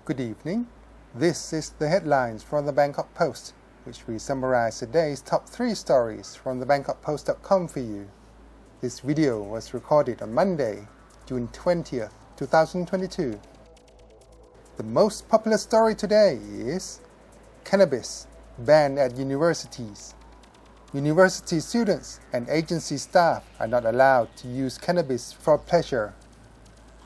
Good evening. This is the headlines from the Bangkok Post, which we summarize today's top 3 stories from the bangkokpost.com for you. This video was recorded on Monday, June 20th, 2022. The most popular story today is Cannabis banned at universities. University students and agency staff are not allowed to use cannabis for pleasure,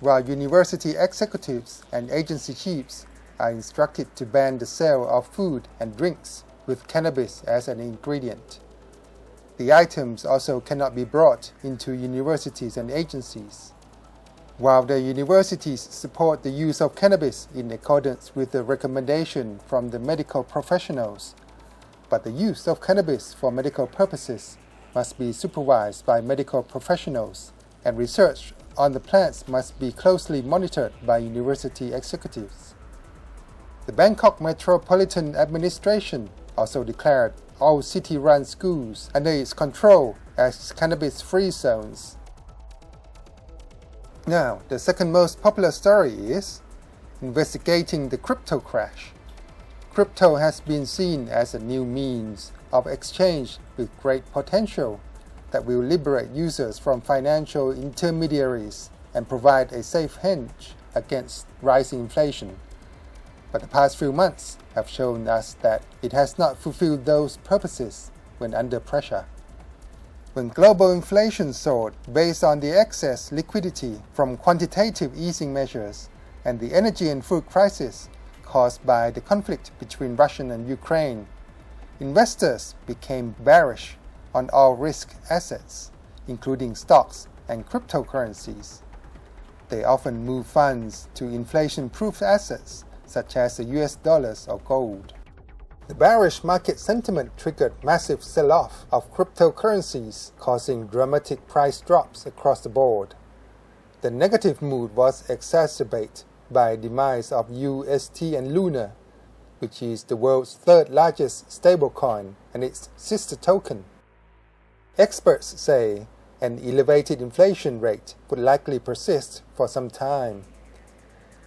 while university executives and agency chiefs are instructed to ban the sale of food and drinks with cannabis as an ingredient. The items also cannot be brought into universities and agencies. While the universities support the use of cannabis in accordance with the recommendation from the medical professionals, but the use of cannabis for medical purposes must be supervised by medical professionals, and research on the plants must be closely monitored by university executives. The Bangkok Metropolitan Administration also declared all city-run schools under its control as cannabis-free zones. Now, the second most popular story is investigating the crypto crash. Crypto has been seen as a new means of exchange with great potential that will liberate users from financial intermediaries and provide a safe hedge against rising inflation. But the past few months have shown us that it has not fulfilled those purposes when under pressure. When global inflation soared based on the excess liquidity from quantitative easing measures and the energy and food crisis caused by the conflict between Russia and Ukraine, investors became bearish on all risk assets, including stocks and cryptocurrencies. They often move funds to inflation-proof assets such as the US dollars or gold. The bearish market sentiment triggered massive sell-off of cryptocurrencies, causing dramatic price drops across the board. The negative mood was exacerbated by the demise of UST and Luna, which is the world's third largest stablecoin and its sister token. Experts say an elevated inflation rate would likely persist for some time.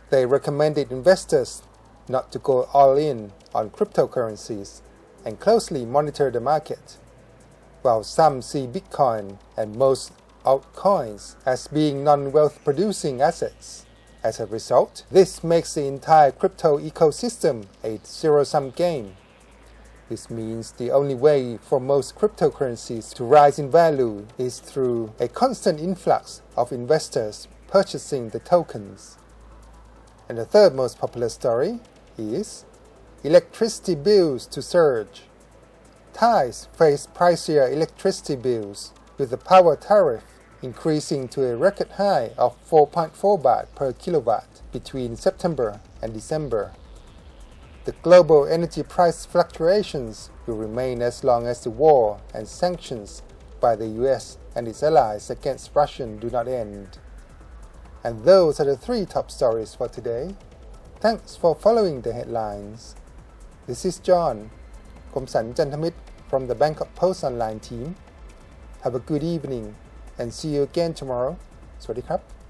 They recommended investors not to go all in on cryptocurrencies and closely monitor the market, while some see Bitcoin and most altcoins as being non-wealth producing assets. As a result, this makes the entire crypto ecosystem a zero-sum game. This means the only way for most cryptocurrencies to rise in value is through a constant influx of investors purchasing the tokens. And the third most popular story is electricity bills to surge. Thais face pricier electricity bills, with the power tariff increasing to a record high of 4.4 baht per kilowatt between September and December. The global energy price fluctuations will remain as long as the war and sanctions by the US and its allies against Russia do not end. And those are the 3 top stories for today. Thanks for following the headlines. This is John, Komsan Chantamit from the Bangkok Post online team. Have a good evening and see you again tomorrow. สวัสดีครับ